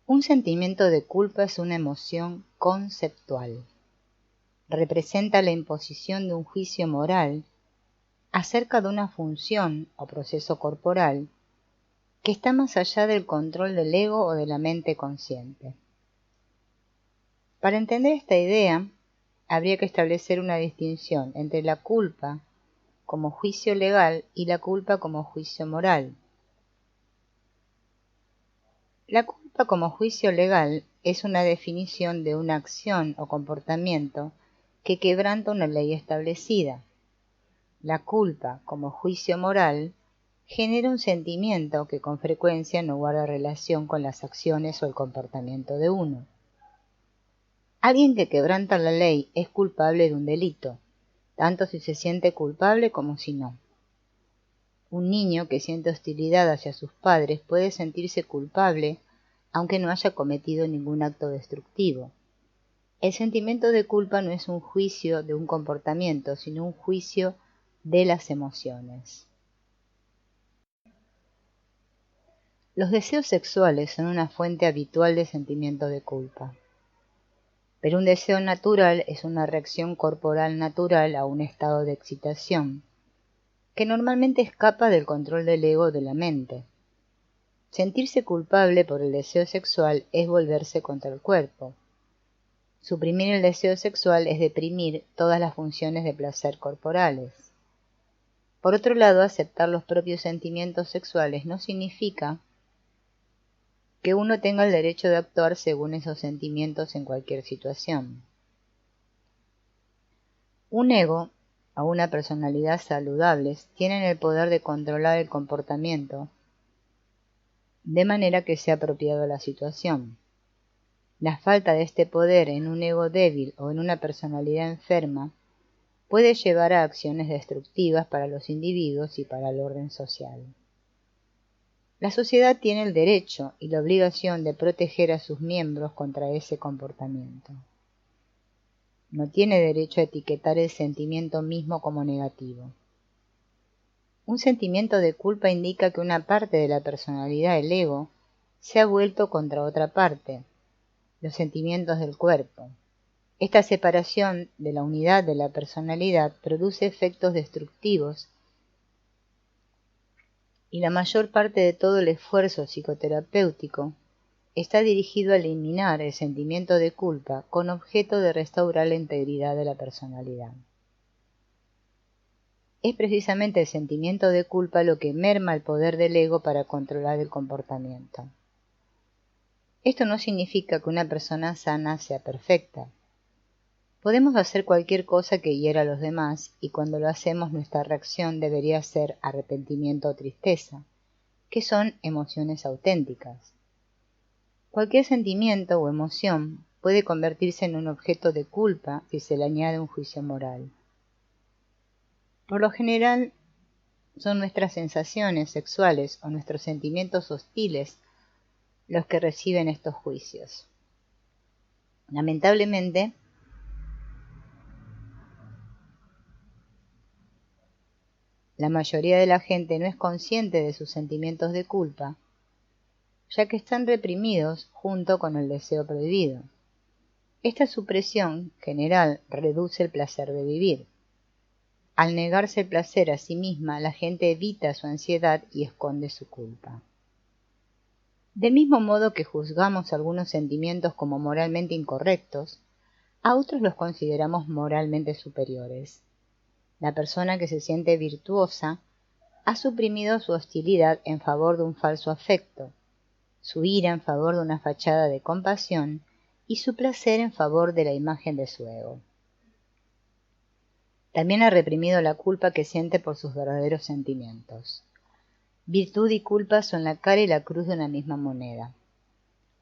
Un sentimiento de culpa es una emoción conceptual. Representa la imposición de un juicio moral acerca de una función o proceso corporal que está más allá del control del ego o de la mente consciente. Para entender esta idea, habría que establecer una distinción entre la culpa como juicio legal y la culpa como juicio moral. La culpa como juicio legal es una definición de una acción o comportamiento que quebranta una ley establecida. La culpa como juicio moral genera un sentimiento que con frecuencia no guarda relación con las acciones o el comportamiento de uno. Alguien que quebranta la ley es culpable de un delito, tanto si se siente culpable como si no. Un niño que siente hostilidad hacia sus padres puede sentirse culpable aunque no haya cometido ningún acto destructivo. El sentimiento de culpa no es un juicio de un comportamiento, sino un juicio de las emociones. Los deseos sexuales son una fuente habitual de sentimiento de culpa. Pero un deseo natural es una reacción corporal natural a un estado de excitación, que normalmente escapa del control del ego o de la mente. Sentirse culpable por el deseo sexual es volverse contra el cuerpo. Suprimir el deseo sexual es deprimir todas las funciones de placer corporales. Por otro lado, aceptar los propios sentimientos sexuales no significa que uno tenga el derecho de actuar según esos sentimientos en cualquier situación. Un ego o una personalidad saludables tienen el poder de controlar el comportamiento de manera que sea apropiado a la situación. La falta de este poder en un ego débil o en una personalidad enferma puede llevar a acciones destructivas para los individuos y para el orden social. La sociedad tiene el derecho y la obligación de proteger a sus miembros contra ese comportamiento. No tiene derecho a etiquetar el sentimiento mismo como negativo. Un sentimiento de culpa indica que una parte de la personalidad, el ego, se ha vuelto contra otra parte, los sentimientos del cuerpo. Esta separación de la unidad de la personalidad produce efectos destructivos y la mayor parte de todo el esfuerzo psicoterapéutico está dirigido a eliminar el sentimiento de culpa con objeto de restaurar la integridad de la personalidad. Es precisamente el sentimiento de culpa lo que merma el poder del ego para controlar el comportamiento. Esto no significa que una persona sana sea perfecta. Podemos hacer cualquier cosa que hiera a los demás y cuando lo hacemos nuestra reacción debería ser arrepentimiento o tristeza, que son emociones auténticas. Cualquier sentimiento o emoción puede convertirse en un objeto de culpa si se le añade un juicio moral. Por lo general, son nuestras sensaciones sexuales o nuestros sentimientos hostiles los que reciben estos juicios. Lamentablemente, la mayoría de la gente no es consciente de sus sentimientos de culpa, ya que están reprimidos junto con el deseo prohibido. Esta supresión general reduce el placer de vivir. Al negarse el placer a sí misma, la gente evita su ansiedad y esconde su culpa. Del mismo modo que juzgamos algunos sentimientos como moralmente incorrectos, a otros los consideramos moralmente superiores. La persona que se siente virtuosa ha suprimido su hostilidad en favor de un falso afecto, su ira en favor de una fachada de compasión y su placer en favor de la imagen de su ego. También ha reprimido la culpa que siente por sus verdaderos sentimientos. Virtud y culpa son la cara y la cruz de una misma moneda.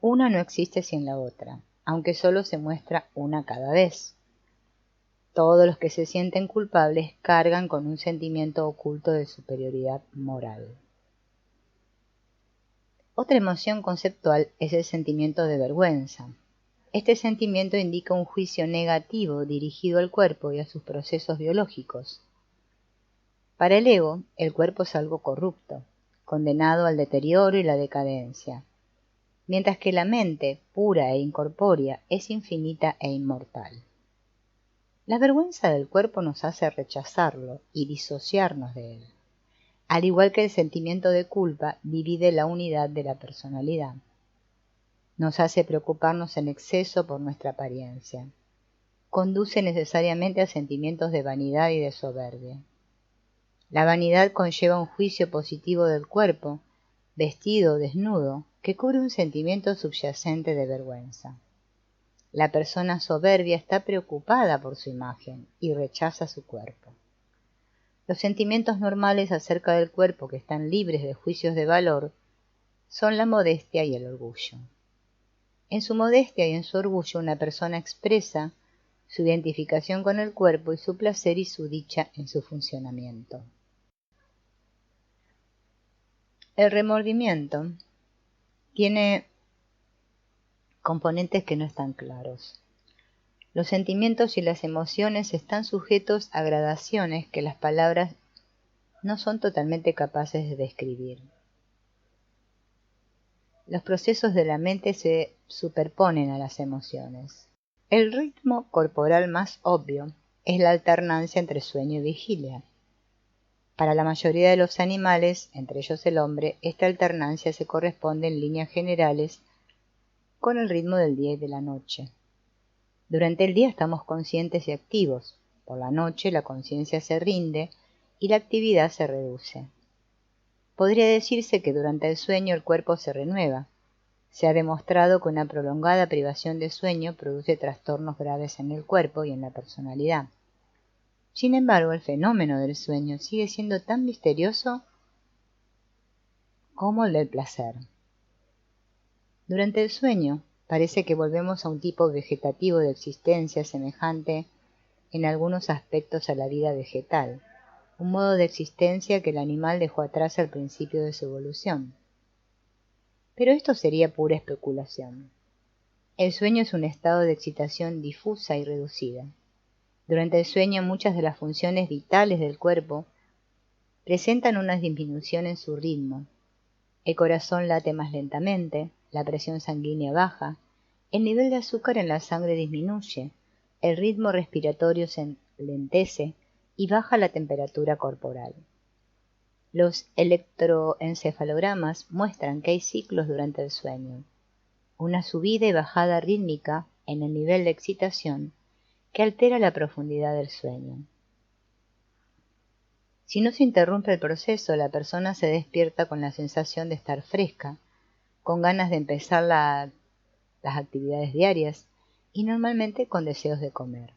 Una no existe sin la otra, aunque solo se muestra una cada vez. Todos los que se sienten culpables cargan con un sentimiento oculto de superioridad moral. Otra emoción conceptual es el sentimiento de vergüenza. Este sentimiento indica un juicio negativo dirigido al cuerpo y a sus procesos biológicos. Para el ego, el cuerpo es algo corrupto, condenado al deterioro y la decadencia. mientras que la mente, pura e incorpórea, es infinita e inmortal. La vergüenza del cuerpo nos hace rechazarlo y disociarnos de él, al igual que el sentimiento de culpa divide la unidad de la personalidad. Nos hace preocuparnos en exceso por nuestra apariencia. Conduce necesariamente a sentimientos de vanidad y de soberbia. La vanidad conlleva un juicio positivo del cuerpo, vestido o desnudo, que cubre un sentimiento subyacente de vergüenza. La persona soberbia está preocupada por su imagen y rechaza su cuerpo. Los sentimientos normales acerca del cuerpo que están libres de juicios de valor son la modestia y el orgullo. En su modestia y en su orgullo una persona expresa su identificación con el cuerpo y su placer y su dicha en su funcionamiento. El remordimiento tiene componentes que no están claros. Los sentimientos y las emociones están sujetos a gradaciones que las palabras no son totalmente capaces de describir. Los procesos de la mente se superponen a las emociones. El ritmo corporal más obvio es la alternancia entre sueño y vigilia. Para la mayoría de los animales, entre ellos el hombre, esta alternancia se corresponde en líneas generales con el ritmo del día y de la noche. Durante el día estamos conscientes y activos. Por la noche la conciencia se rinde y la actividad se reduce. Podría decirse que durante el sueño el cuerpo se renueva. Se ha demostrado que una prolongada privación de sueño produce trastornos graves en el cuerpo y en la personalidad. Sin embargo, el fenómeno del sueño sigue siendo tan misterioso como el del placer. Durante el sueño, parece que volvemos a un tipo vegetativo de existencia semejante en algunos aspectos a la vida vegetal, un modo de existencia que el animal dejó atrás al principio de su evolución. Pero esto sería pura especulación. El sueño es un estado de excitación difusa y reducida. Durante el sueño muchas de las funciones vitales del cuerpo presentan una disminución en su ritmo. El corazón late más lentamente, la presión sanguínea baja, el nivel de azúcar en la sangre disminuye, el ritmo respiratorio se lentece y baja la temperatura corporal. Los electroencefalogramas muestran que hay ciclos durante el sueño, una subida y bajada rítmica en el nivel de excitación que altera la profundidad del sueño. Si no se interrumpe el proceso, la persona se despierta con la sensación de estar fresca, con ganas de empezar las actividades diarias y normalmente con deseos de comer.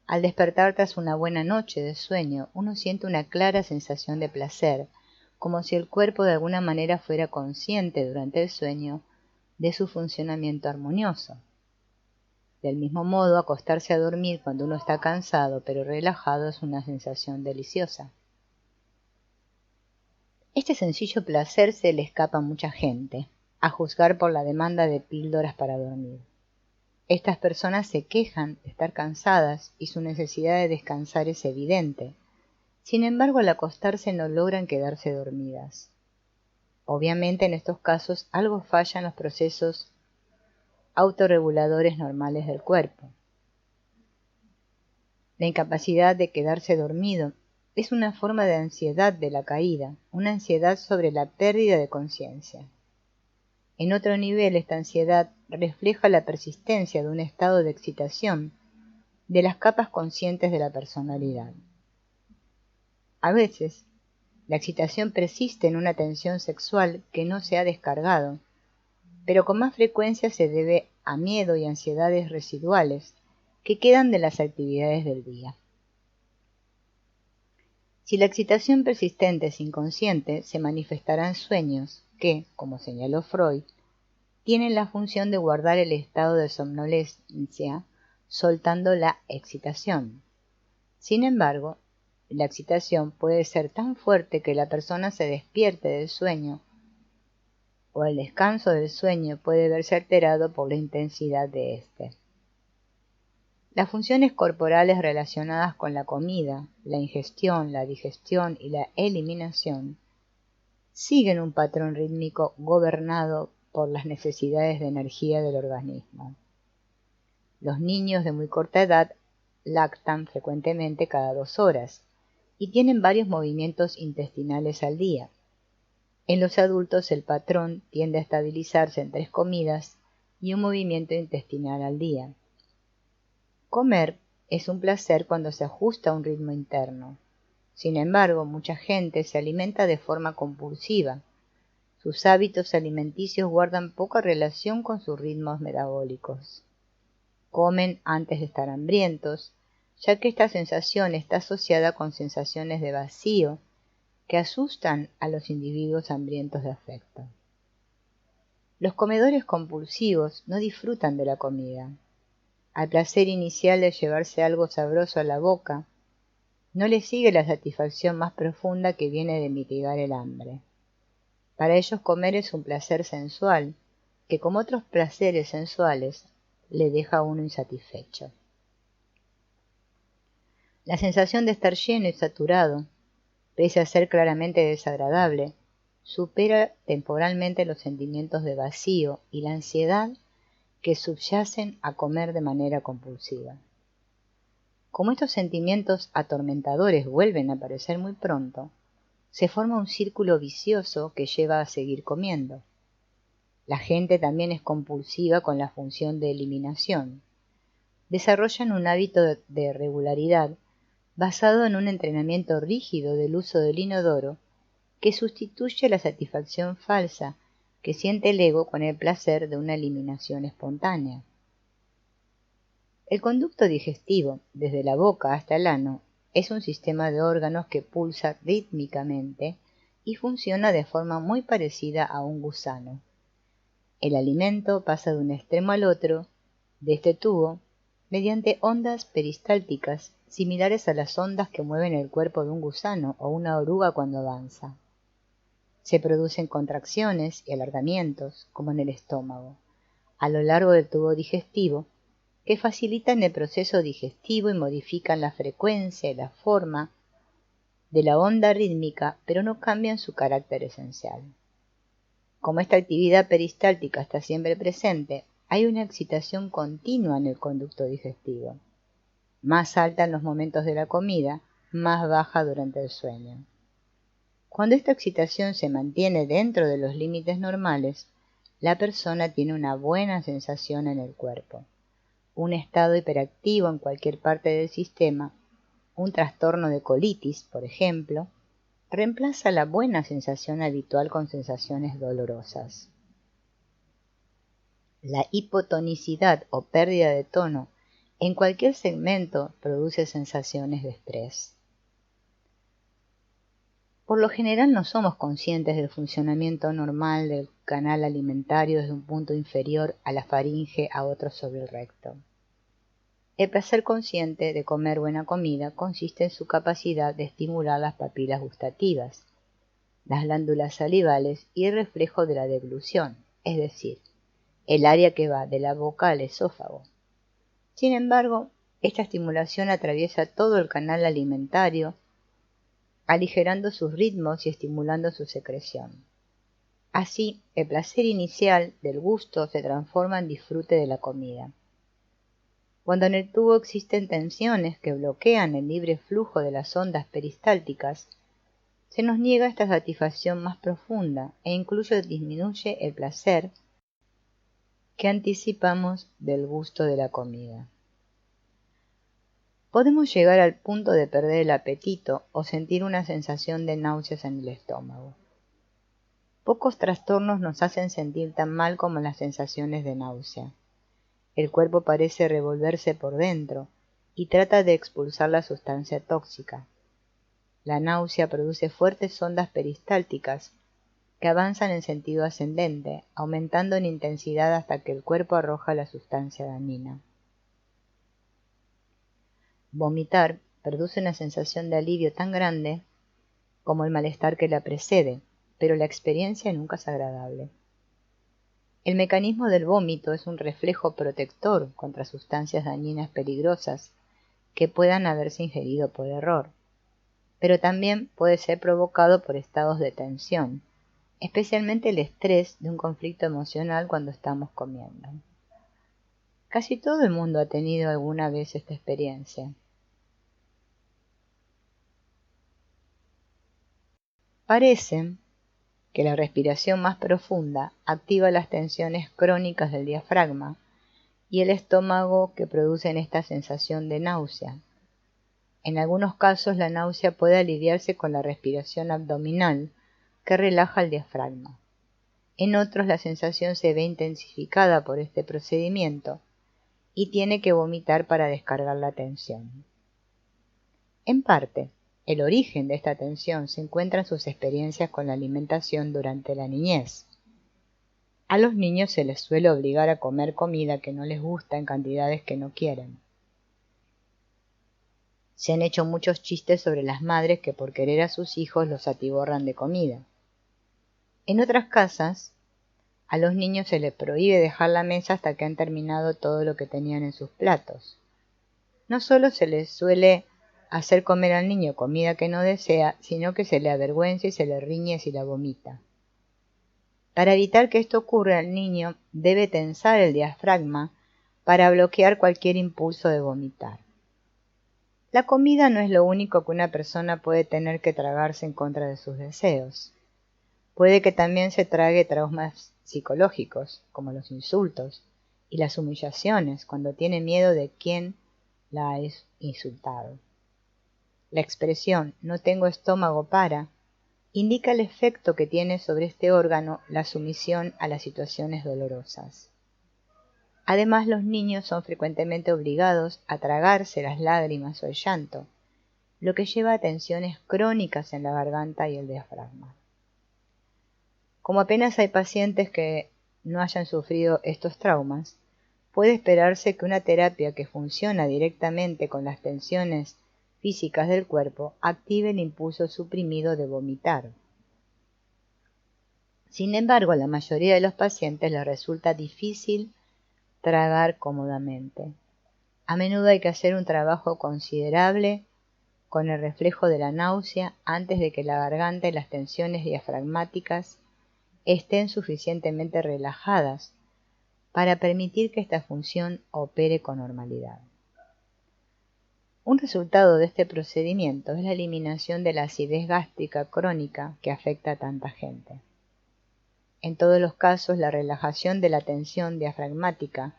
Al despertar tras una buena noche de sueño, uno siente una clara sensación de placer, como si el cuerpo de alguna manera fuera consciente durante el sueño de su funcionamiento armonioso. Del mismo modo, acostarse a dormir cuando uno está cansado pero relajado es una sensación deliciosa. Este sencillo placer se le escapa a mucha gente, a juzgar por la demanda de píldoras para dormir. Estas personas se quejan de estar cansadas y su necesidad de descansar es evidente. Sin embargo, al acostarse no logran quedarse dormidas. Obviamente, en estos casos, algo falla en los procesos autorreguladores normales del cuerpo. La incapacidad de quedarse dormido es una forma de ansiedad de la caída, una ansiedad sobre la pérdida de conciencia. En otro nivel, esta ansiedad refleja la persistencia de un estado de excitación de las capas conscientes de la personalidad. A veces, la excitación persiste en una tensión sexual que no se ha descargado, pero con más frecuencia se debe a miedo y ansiedades residuales que quedan de las actividades del día. Si la excitación persistente es inconsciente, se manifestará en sueños que, como señaló Freud, tienen la función de guardar el estado de somnolencia, soltando la excitación. Sin embargo, la excitación puede ser tan fuerte que la persona se despierte del sueño, o el descanso del sueño puede verse alterado por la intensidad de éste. Las funciones corporales relacionadas con la comida, la ingestión, la digestión y la eliminación siguen un patrón rítmico gobernado por las necesidades de energía del organismo. Los niños de muy corta edad lactan frecuentemente cada 2 horas y tienen varios movimientos intestinales al día. En los adultos el patrón tiende a estabilizarse en 3 comidas y un movimiento intestinal al día. Comer es un placer cuando se ajusta a un ritmo interno. Sin embargo, mucha gente se alimenta de forma compulsiva. Sus hábitos alimenticios guardan poca relación con sus ritmos metabólicos. Comen antes de estar hambrientos, ya que esta sensación está asociada con sensaciones de vacío que asustan a los individuos hambrientos de afecto. Los comedores compulsivos no disfrutan de la comida. Al placer inicial de llevarse algo sabroso a la boca, no le sigue la satisfacción más profunda que viene de mitigar el hambre. Para ellos comer es un placer sensual, que como otros placeres sensuales, le deja a uno insatisfecho. La sensación de estar lleno y saturado, pese a ser claramente desagradable, supera temporalmente los sentimientos de vacío y la ansiedad que subyacen a comer de manera compulsiva. Como estos sentimientos atormentadores vuelven a aparecer muy pronto, se forma un círculo vicioso que lleva a seguir comiendo. La gente también es compulsiva con la función de eliminación. Desarrollan un hábito de regularidad basado en un entrenamiento rígido del uso del inodoro que sustituye la satisfacción falsa que siente el ego con el placer de una eliminación espontánea. El conducto digestivo, desde la boca hasta el ano, es un sistema de órganos que pulsa rítmicamente y funciona de forma muy parecida a un gusano. El alimento pasa de un extremo al otro de este tubo mediante ondas peristálticas similares a las ondas que mueven el cuerpo de un gusano o una oruga cuando avanza. Se producen contracciones y alargamientos, como en el estómago, a lo largo del tubo digestivo, que facilitan el proceso digestivo y modifican la frecuencia y la forma de la onda rítmica, pero no cambian su carácter esencial. Como esta actividad peristáltica está siempre presente, hay una excitación continua en el conducto digestivo, más alta en los momentos de la comida, más baja durante el sueño. Cuando esta excitación se mantiene dentro de los límites normales, la persona tiene una buena sensación en el cuerpo. Un estado hiperactivo en cualquier parte del sistema, un trastorno de colitis, por ejemplo, reemplaza la buena sensación habitual con sensaciones dolorosas. La hipotonicidad o pérdida de tono en cualquier segmento produce sensaciones de estrés. Por lo general no somos conscientes del funcionamiento normal del canal alimentario desde un punto inferior a la faringe a otro sobre el recto. El placer consciente de comer buena comida consiste en su capacidad de estimular las papilas gustativas, las glándulas salivales y el reflejo de la deglución, es decir, el área que va de la boca al esófago. Sin embargo, esta estimulación atraviesa todo el canal alimentario, aligerando sus ritmos y estimulando su secreción. Así, el placer inicial del gusto se transforma en disfrute de la comida. Cuando en el tubo existen tensiones que bloquean el libre flujo de las ondas peristálticas, se nos niega esta satisfacción más profunda e incluso disminuye el placer que anticipamos del gusto de la comida. Podemos llegar al punto de perder el apetito o sentir una sensación de náuseas en el estómago. Pocos trastornos nos hacen sentir tan mal como las sensaciones de náusea. El cuerpo parece revolverse por dentro y trata de expulsar la sustancia tóxica. La náusea produce fuertes ondas peristálticas que avanzan en sentido ascendente, aumentando en intensidad hasta que el cuerpo arroja la sustancia dañina. Vomitar produce una sensación de alivio tan grande como el malestar que la precede, pero la experiencia nunca es agradable. El mecanismo del vómito es un reflejo protector contra sustancias dañinas peligrosas que puedan haberse ingerido por error, pero también puede ser provocado por estados de tensión, especialmente el estrés de un conflicto emocional cuando estamos comiendo. Casi todo el mundo ha tenido alguna vez esta experiencia. Parece que la respiración más profunda activa las tensiones crónicas del diafragma y el estómago que producen esta sensación de náusea. En algunos casos la náusea puede aliviarse con la respiración abdominal, que relaja el diafragma. En otros la sensación se ve intensificada por este procedimiento y tiene que vomitar para descargar la tensión. En parte, el origen de esta tensión se encuentra en sus experiencias con la alimentación durante la niñez. A los niños se les suele obligar a comer comida que no les gusta en cantidades que no quieren. Se han hecho muchos chistes sobre las madres que por querer a sus hijos los atiborran de comida. En otras casas, a los niños se les prohíbe dejar la mesa hasta que han terminado todo lo que tenían en sus platos. No solo se les suele hacer comer al niño comida que no desea, sino que se le avergüenza y se le riñe si la vomita. Para evitar que esto ocurra, el niño debe tensar el diafragma para bloquear cualquier impulso de vomitar. La comida no es lo único que una persona puede tener que tragarse en contra de sus deseos. Puede que también se trague traumas psicológicos, como los insultos y las humillaciones, cuando tiene miedo de quién la ha insultado. La expresión "no tengo estómago para" indica el efecto que tiene sobre este órgano la sumisión a las situaciones dolorosas. Además, los niños son frecuentemente obligados a tragarse las lágrimas o el llanto, lo que lleva a tensiones crónicas en la garganta y el diafragma. Como apenas hay pacientes que no hayan sufrido estos traumas, puede esperarse que una terapia que funciona directamente con las tensiones físicas del cuerpo active el impulso suprimido de vomitar. Sin embargo, a la mayoría de los pacientes les resulta difícil tragar cómodamente. A menudo hay que hacer un trabajo considerable con el reflejo de la náusea antes de que la garganta y las tensiones diafragmáticas estén suficientemente relajadas para permitir que esta función opere con normalidad. Un resultado de este procedimiento es la eliminación de la acidez gástrica crónica que afecta a tanta gente. En todos los casos, la relajación de la tensión diafragmática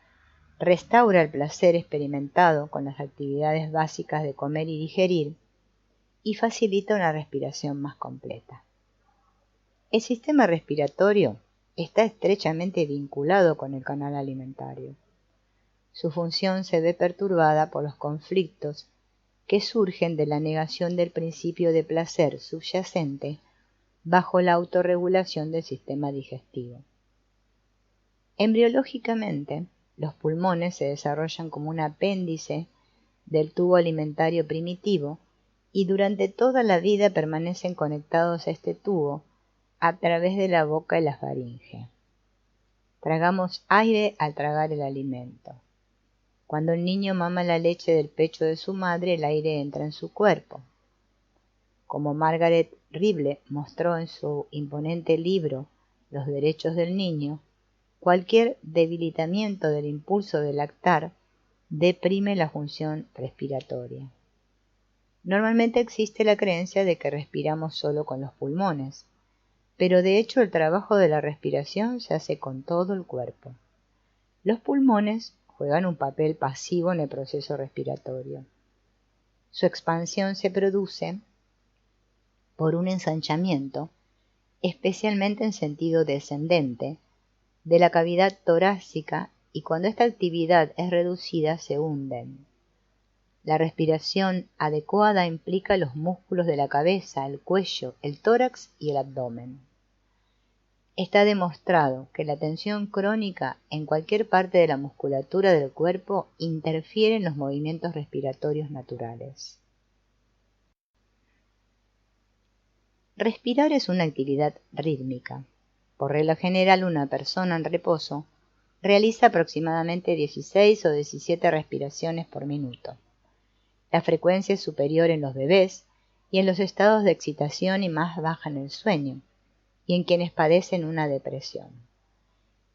restaura el placer experimentado con las actividades básicas de comer y digerir y facilita una respiración más completa. El sistema respiratorio está estrechamente vinculado con el canal alimentario. Su función se ve perturbada por los conflictos que surgen de la negación del principio de placer subyacente bajo la autorregulación del sistema digestivo. Embriológicamente, los pulmones se desarrollan como un apéndice del tubo alimentario primitivo y durante toda la vida permanecen conectados a este tubo a través de la boca y la faringe. Tragamos aire al tragar el alimento. Cuando el niño mama la leche del pecho de su madre, el aire entra en su cuerpo. Como Margaret Ribble mostró en su imponente libro Los derechos del niño, cualquier debilitamiento del impulso de lactar deprime la función respiratoria. Normalmente existe la creencia de que respiramos solo con los pulmones, pero de hecho el trabajo de la respiración se hace con todo el cuerpo. Los pulmones juegan un papel pasivo en el proceso respiratorio. Su expansión se produce por un ensanchamiento, especialmente en sentido descendente, de la cavidad torácica, y cuando esta actividad es reducida se hunden. La respiración adecuada implica los músculos de la cabeza, el cuello, el tórax y el abdomen. Está demostrado que la tensión crónica en cualquier parte de la musculatura del cuerpo interfiere en los movimientos respiratorios naturales. Respirar es una actividad rítmica. Por regla general, una persona en reposo realiza aproximadamente 16 o 17 respiraciones por minuto. La frecuencia es superior en los bebés y en los estados de excitación y más baja en el sueño. y en quienes padecen una depresión.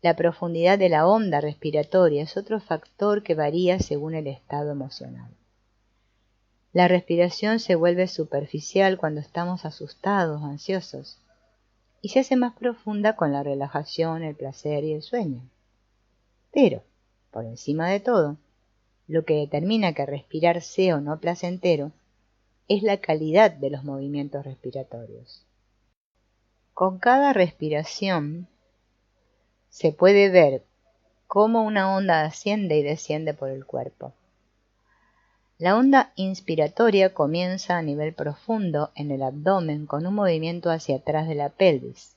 La profundidad de la onda respiratoria es otro factor que varía según el estado emocional. La respiración se vuelve superficial cuando estamos asustados o ansiosos y se hace más profunda con la relajación, el placer y el sueño. Pero, por encima de todo, lo que determina que respirar sea o no placentero es la calidad de los movimientos respiratorios. Con cada respiración se puede ver cómo una onda asciende y desciende por el cuerpo. La onda inspiratoria comienza a nivel profundo en el abdomen con un movimiento hacia atrás de la pelvis.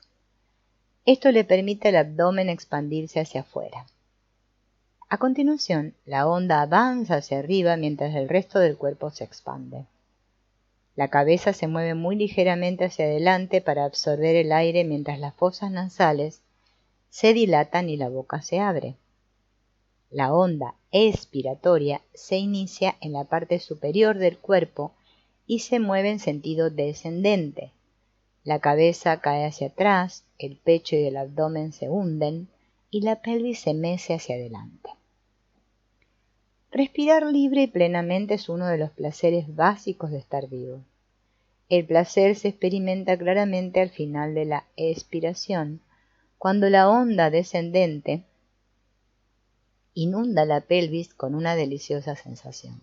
Esto le permite al abdomen expandirse hacia afuera. A continuación, la onda avanza hacia arriba mientras el resto del cuerpo se expande. La cabeza se mueve muy ligeramente hacia adelante para absorber el aire mientras las fosas nasales se dilatan y la boca se abre. La onda expiratoria se inicia en la parte superior del cuerpo y se mueve en sentido descendente. La cabeza cae hacia atrás, el pecho y el abdomen se hunden y la pelvis se mece hacia adelante. Respirar libre y plenamente es uno de los placeres básicos de estar vivo. El placer se experimenta claramente al final de la expiración, cuando la onda descendente inunda la pelvis con una deliciosa sensación.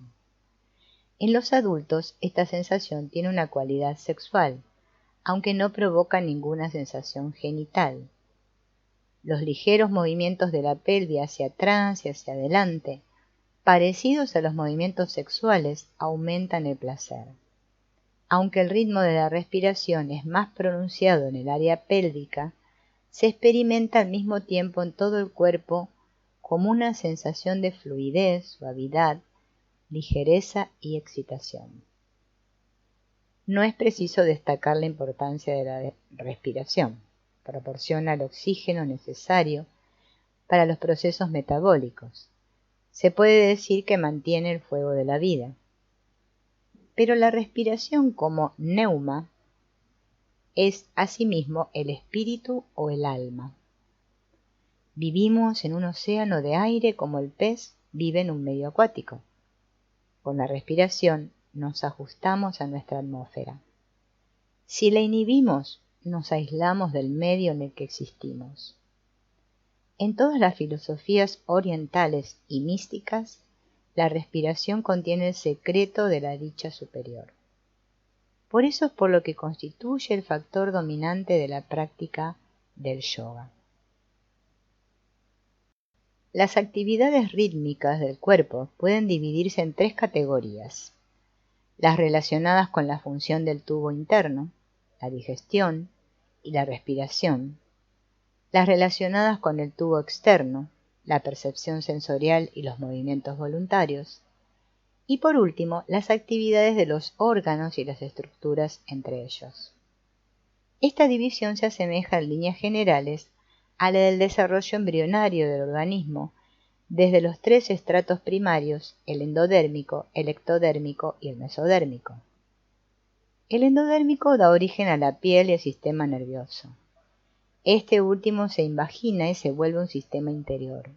En los adultos, esta sensación tiene una cualidad sexual, aunque no provoca ninguna sensación genital. Los ligeros movimientos de la pelvis hacia atrás y hacia adelante, parecidos a los movimientos sexuales, aumentan el placer. Aunque el ritmo de la respiración es más pronunciado en el área pélvica, se experimenta al mismo tiempo en todo el cuerpo como una sensación de fluidez, suavidad, ligereza y excitación. No es preciso destacar la importancia de la respiración. Proporciona el oxígeno necesario para los procesos metabólicos. Se puede decir que mantiene el fuego de la vida. Pero la respiración como neuma es asimismo el espíritu o el alma. Vivimos en un océano de aire como el pez vive en un medio acuático. Con la respiración nos ajustamos a nuestra atmósfera. Si la inhibimos, nos aislamos del medio en el que existimos. En todas las filosofías orientales y místicas, la respiración contiene el secreto de la dicha superior. Por eso es por lo que constituye el factor dominante de la práctica del yoga. Las actividades rítmicas del cuerpo pueden dividirse en tres categorías: las relacionadas con la función del tubo interno, la digestión y la respiración; las relacionadas con el tubo externo, la percepción sensorial y los movimientos voluntarios; y por último, las actividades de los órganos y las estructuras entre ellos. Esta división se asemeja en líneas generales a la del desarrollo embrionario del organismo, desde los tres estratos primarios, el endodérmico, el ectodérmico y el mesodérmico. El endodérmico da origen a la piel y al sistema nervioso. Este último se invagina y se vuelve un sistema interior.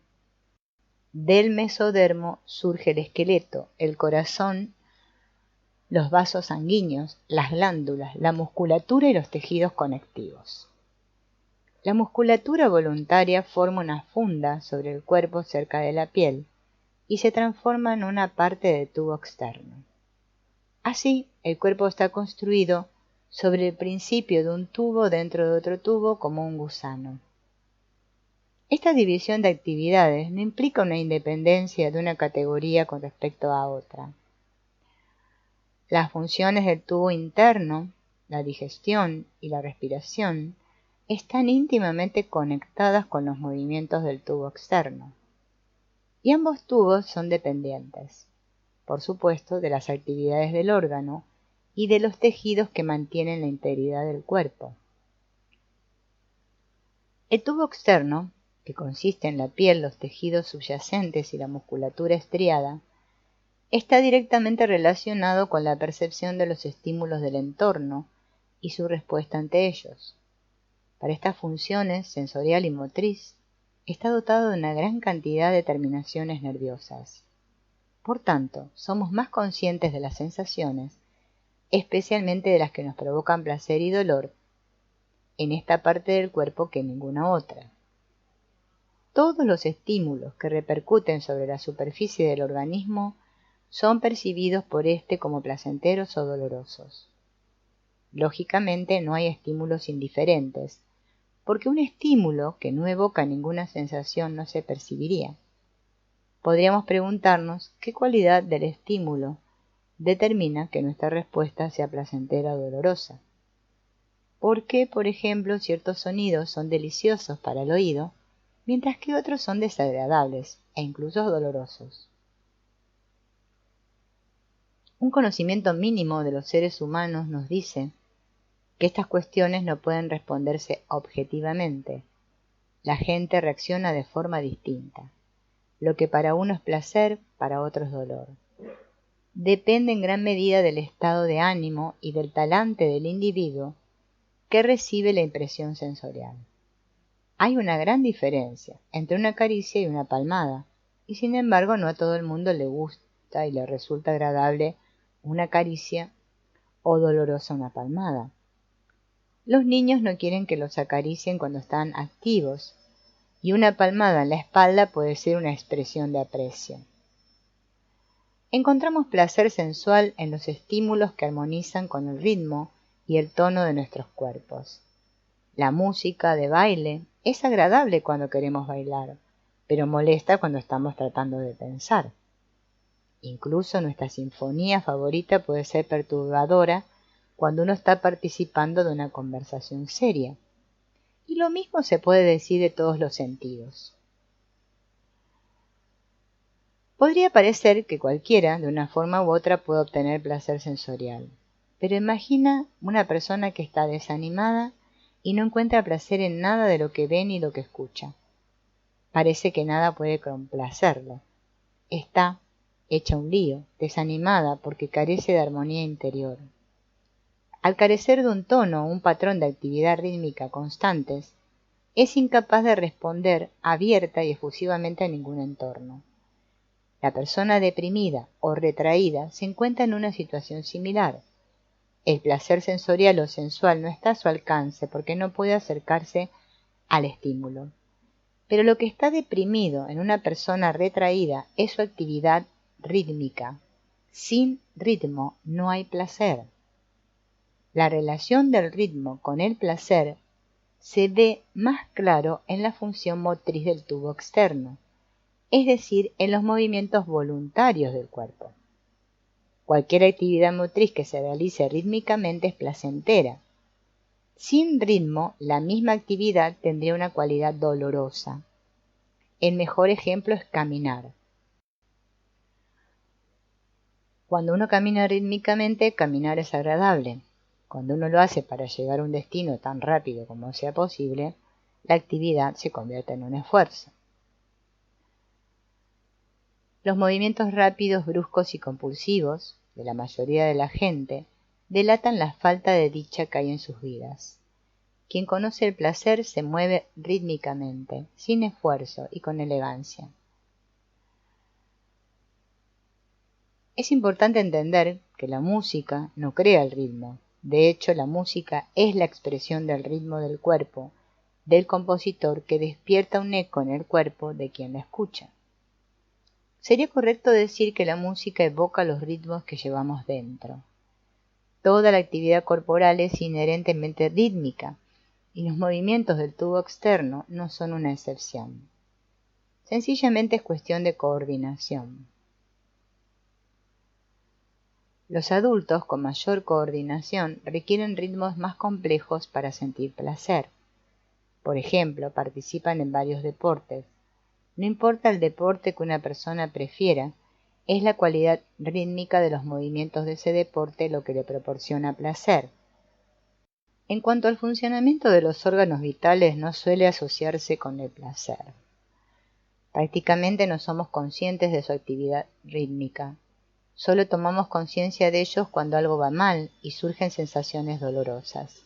Del mesodermo surge el esqueleto, el corazón, los vasos sanguíneos, las glándulas, la musculatura y los tejidos conectivos. La musculatura voluntaria forma una funda sobre el cuerpo cerca de la piel y se transforma en una parte del tubo externo. Así, el cuerpo está construido sobre el principio de un tubo dentro de otro tubo como un gusano. Esta división de actividades no implica una independencia de una categoría con respecto a otra. Las funciones del tubo interno, la digestión y la respiración, están íntimamente conectadas con los movimientos del tubo externo. Y ambos tubos son dependientes, por supuesto, de las actividades del órgano y de los tejidos que mantienen la integridad del cuerpo. El tubo externo, que consiste en la piel, los tejidos subyacentes y la musculatura estriada, está directamente relacionado con la percepción de los estímulos del entorno y su respuesta ante ellos. para estas funciones sensorial y motriz, está dotado de una gran cantidad de terminaciones nerviosas. Por tanto, somos más conscientes de las sensaciones, especialmente de las que nos provocan placer y dolor, en esta parte del cuerpo que en ninguna otra. Todos los estímulos que repercuten sobre la superficie del organismo son percibidos por éste como placenteros o dolorosos. Lógicamente no hay estímulos indiferentes, porque un estímulo que no evoca ninguna sensación no se percibiría. Podríamos preguntarnos qué cualidad del estímulo determina que nuestra respuesta sea placentera o dolorosa. ¿Por qué, por ejemplo, ciertos sonidos son deliciosos para el oído, mientras que otros son desagradables e incluso dolorosos? Un conocimiento mínimo de los seres humanos nos dice que estas cuestiones no pueden responderse objetivamente. La gente reacciona de forma distinta. Lo que para uno es placer, para otro es dolor. Depende en gran medida del estado de ánimo y del talante del individuo que recibe la impresión sensorial. Hay una gran diferencia entre una caricia y una palmada, y sin embargo no a todo el mundo le gusta y le resulta agradable una caricia o dolorosa una palmada. Los niños no quieren que los acaricien cuando están activos, y una palmada en la espalda puede ser una expresión de aprecio. Encontramos placer sensual en los estímulos que armonizan con el ritmo y el tono de nuestros cuerpos. La música de baile es agradable cuando queremos bailar, pero molesta cuando estamos tratando de pensar. Incluso nuestra sinfonía favorita puede ser perturbadora cuando uno está participando de una conversación seria. Y lo mismo se puede decir de todos los sentidos. Podría parecer que cualquiera, de una forma u otra, puede obtener placer sensorial. Pero imagina una persona que está desanimada y no encuentra placer en nada de lo que ve ni lo que escucha. Parece que nada puede complacerlo. Está hecha un lío, desanimada porque carece de armonía interior. Al carecer de un tono o un patrón de actividad rítmica constantes, es incapaz de responder abierta y efusivamente a ningún entorno. La persona deprimida o retraída se encuentra en una situación similar. El placer sensorial o sensual no está a su alcance porque no puede acercarse al estímulo. Pero lo que está deprimido en una persona retraída es su actividad rítmica. Sin ritmo no hay placer. La relación del ritmo con el placer se ve más claro en la función motriz del tubo externo, es decir, en los movimientos voluntarios del cuerpo. Cualquier actividad motriz que se realice rítmicamente es placentera. Sin ritmo, la misma actividad tendría una cualidad dolorosa. El mejor ejemplo es caminar. Cuando uno camina rítmicamente, caminar es agradable. Cuando uno lo hace para llegar a un destino tan rápido como sea posible, la actividad se convierte en un esfuerzo. Los movimientos rápidos, bruscos y compulsivos de la mayoría de la gente delatan la falta de dicha que hay en sus vidas. Quien conoce el placer se mueve rítmicamente, sin esfuerzo y con elegancia. Es importante entender que la música no crea el ritmo. De hecho, la música es la expresión del ritmo del cuerpo del compositor que despierta un eco en el cuerpo de quien la escucha. Sería correcto decir que la música evoca los ritmos que llevamos dentro. Toda la actividad corporal es inherentemente rítmica y los movimientos del tubo externo no son una excepción. Sencillamente es cuestión de coordinación. Los adultos con mayor coordinación requieren ritmos más complejos para sentir placer. Por ejemplo, participan en varios deportes. No importa el deporte que una persona prefiera, es la cualidad rítmica de los movimientos de ese deporte lo que le proporciona placer. En cuanto al funcionamiento de los órganos vitales, no suele asociarse con el placer. Prácticamente no somos conscientes de su actividad rítmica. Solo tomamos conciencia de ellos cuando algo va mal y surgen sensaciones dolorosas.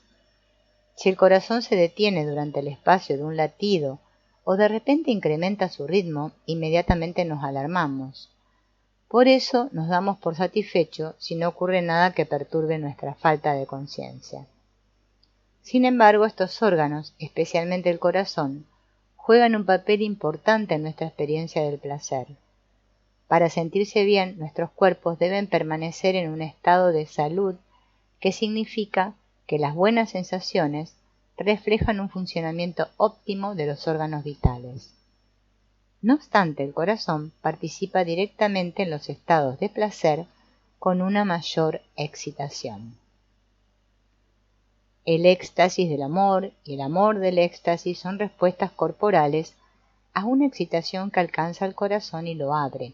Si el corazón se detiene durante el espacio de un latido o de repente incrementa su ritmo, inmediatamente nos alarmamos. Por eso nos damos por satisfechos si no ocurre nada que perturbe nuestra falta de conciencia. Sin embargo, estos órganos, especialmente el corazón, juegan un papel importante en nuestra experiencia del placer. Para sentirse bien, nuestros cuerpos deben permanecer en un estado de salud, que significa que las buenas sensaciones reflejan un funcionamiento óptimo de los órganos vitales. No obstante, el corazón participa directamente en los estados de placer con una mayor excitación. El éxtasis del amor y el amor del éxtasis son respuestas corporales a una excitación que alcanza el corazón y lo abre.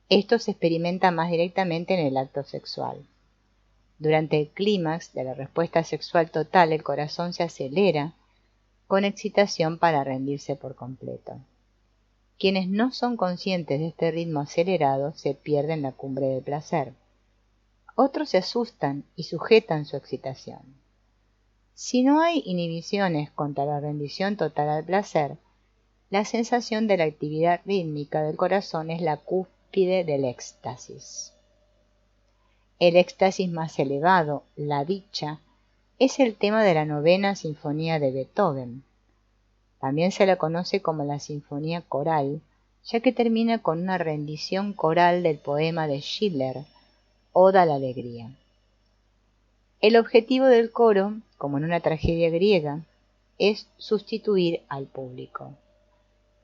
Esto se experimenta más directamente en el acto sexual. Durante el clímax de la respuesta sexual total, el corazón se acelera con excitación para rendirse por completo. Quienes no son conscientes de este ritmo acelerado se pierden la cumbre del placer. Otros se asustan y sujetan su excitación. Si no hay inhibiciones contra la rendición total al placer, la sensación de la actividad rítmica del corazón es la cúspide del éxtasis. El éxtasis más elevado, la dicha, es el tema de la novena sinfonía de Beethoven. También se la conoce como la sinfonía coral, ya que termina con una rendición coral del poema de Schiller, Oda a la alegría. El objetivo del coro, como en una tragedia griega, es sustituir al público.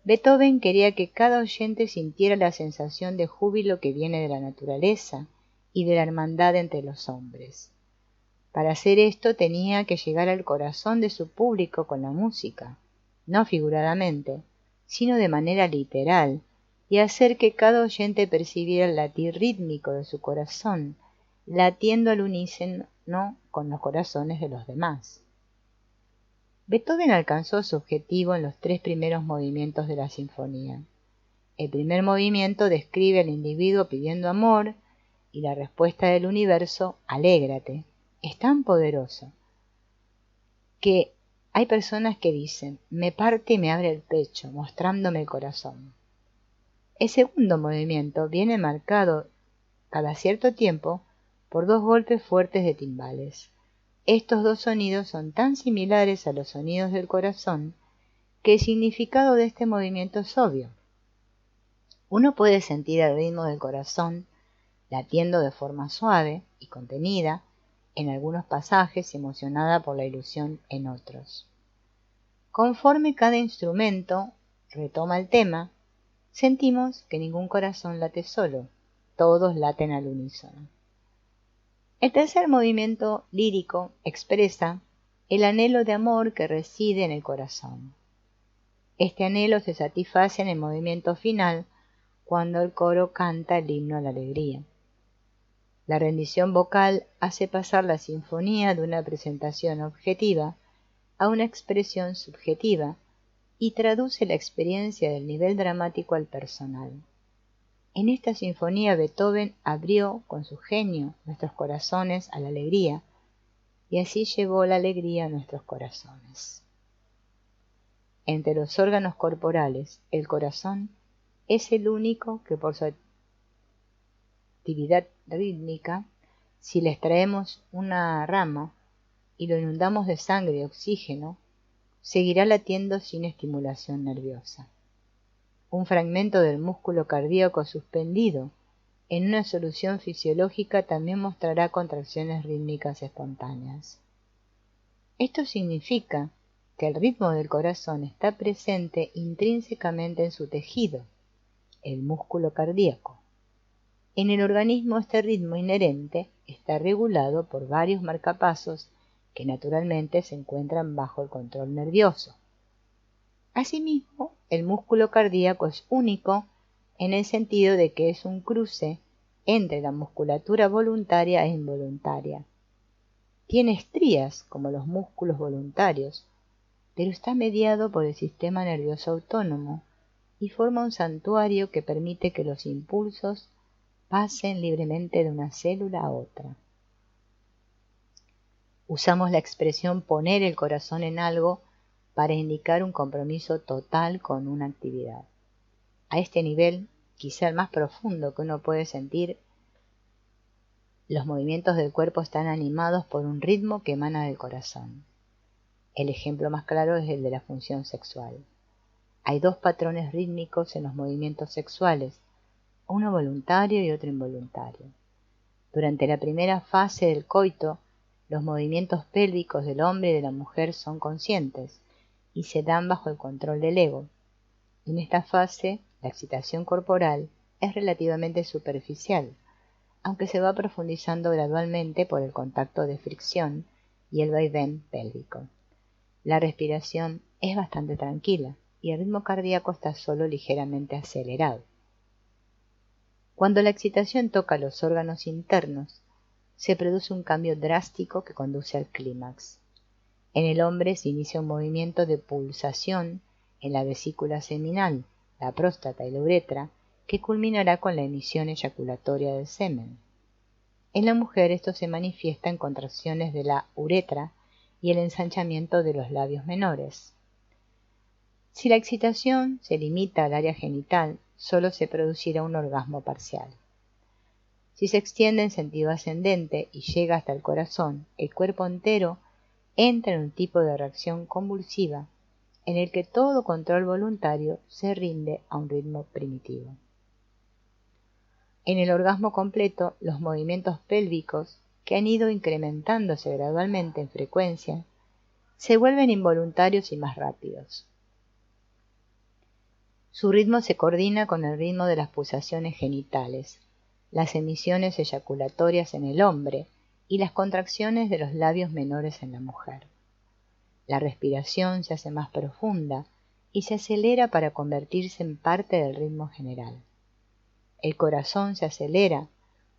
Beethoven quería que cada oyente sintiera la sensación de júbilo que viene de la naturaleza y de la hermandad entre los hombres. Para hacer esto tenía que llegar al corazón de su público con la música, no figuradamente, sino de manera literal, y hacer que cada oyente percibiera el latir rítmico de su corazón, latiendo al unísono con los corazones de los demás. Beethoven alcanzó su objetivo en los 3 primeros movimientos de la sinfonía. El primer movimiento describe al individuo pidiendo amor y la respuesta del universo, alégrate, es tan poderoso que hay personas que dicen, me parte y me abre el pecho, mostrándome el corazón. El segundo movimiento viene marcado cada cierto tiempo por 2 golpes fuertes de timbales. Estos 2 sonidos son tan similares a los sonidos del corazón que el significado de este movimiento es obvio. Uno puede sentir el ritmo del corazón latiendo de forma suave y contenida en algunos pasajes y emocionada por la ilusión en otros. Conforme cada instrumento retoma el tema, sentimos que ningún corazón late solo, todos laten al unísono. El tercer movimiento lírico expresa el anhelo de amor que reside en el corazón. Este anhelo se satisface en el movimiento final cuando el coro canta el himno a la alegría. La rendición vocal hace pasar la sinfonía de una presentación objetiva a una expresión subjetiva y traduce la experiencia del nivel dramático al personal. En esta sinfonía Beethoven abrió con su genio nuestros corazones a la alegría y así llevó la alegría a nuestros corazones. Entre los órganos corporales, el corazón es el único que por su actividad rítmica, si le extraemos una rama y lo inundamos de sangre y oxígeno, seguirá latiendo sin estimulación nerviosa. Un fragmento del músculo cardíaco suspendido en una solución fisiológica también mostrará contracciones rítmicas espontáneas. Esto significa que el ritmo del corazón está presente intrínsecamente en su tejido, el músculo cardíaco. En el organismo este ritmo inherente está regulado por varios marcapasos que naturalmente se encuentran bajo el control nervioso. Asimismo, el músculo cardíaco es único en el sentido de que es un cruce entre la musculatura voluntaria e involuntaria. Tiene estrías como los músculos voluntarios, pero está mediado por el sistema nervioso autónomo y forma un santuario que permite que los impulsos pasen libremente de una célula a otra. Usamos la expresión poner el corazón en algo para indicar un compromiso total con una actividad. A este nivel, quizá el más profundo que uno puede sentir, los movimientos del cuerpo están animados por un ritmo que emana del corazón. El ejemplo más claro es el de la función sexual. Hay dos patrones rítmicos en los movimientos sexuales, uno voluntario y otro involuntario. Durante la primera fase del coito, los movimientos pélvicos del hombre y de la mujer son conscientes y se dan bajo el control del ego. En esta fase, la excitación corporal es relativamente superficial, aunque se va profundizando gradualmente por el contacto de fricción y el vaivén pélvico. La respiración es bastante tranquila y el ritmo cardíaco está solo ligeramente acelerado. Cuando la excitación toca los órganos internos, se produce un cambio drástico que conduce al clímax. En el hombre se inicia un movimiento de pulsación en la vesícula seminal, la próstata y la uretra, que culminará con la emisión eyaculatoria del semen. En la mujer esto se manifiesta en contracciones de la uretra y el ensanchamiento de los labios menores. Si la excitación se limita al área genital, solo se producirá un orgasmo parcial. Si se extiende en sentido ascendente y llega hasta el corazón, el cuerpo entero entra en un tipo de reacción convulsiva en el que todo control voluntario se rinde a un ritmo primitivo. En el orgasmo completo, los movimientos pélvicos, que han ido incrementándose gradualmente en frecuencia, se vuelven involuntarios y más rápidos. Su ritmo se coordina con el ritmo de las pulsaciones genitales, las emisiones eyaculatorias en el hombre y las contracciones de los labios menores en la mujer. La respiración se hace más profunda y se acelera para convertirse en parte del ritmo general. El corazón se acelera,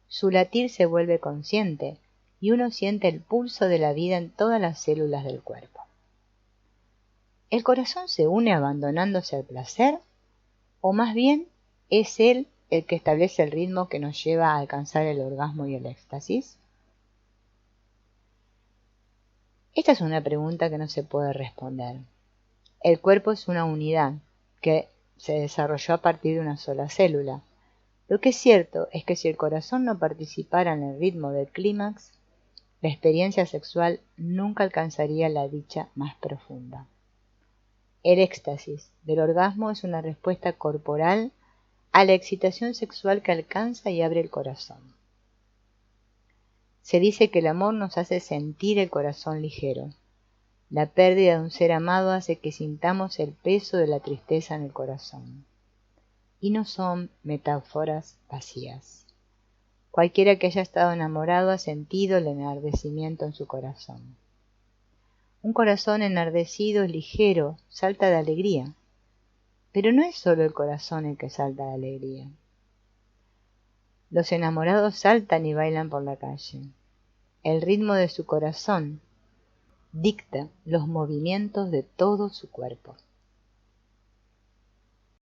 su latir se vuelve consciente y uno siente el pulso de la vida en todas las células del cuerpo. ¿El corazón se une abandonándose al placer? ¿O más bien es él el que establece el ritmo que nos lleva a alcanzar el orgasmo y el éxtasis? Esta es una pregunta que no se puede responder. El cuerpo es una unidad que se desarrolló a partir de una sola célula. Lo que es cierto es que si el corazón no participara en el ritmo del clímax, la experiencia sexual nunca alcanzaría la dicha más profunda. El éxtasis del orgasmo es una respuesta corporal a la excitación sexual que alcanza y abre el corazón. Se dice que el amor nos hace sentir el corazón ligero. La pérdida de un ser amado hace que sintamos el peso de la tristeza en el corazón. Y no son metáforas vacías. Cualquiera que haya estado enamorado ha sentido el enardecimiento en su corazón. Un corazón enardecido es ligero, salta de alegría. Pero no es solo el corazón el que salta de alegría. Los enamorados saltan y bailan por la calle. El ritmo de su corazón dicta los movimientos de todo su cuerpo.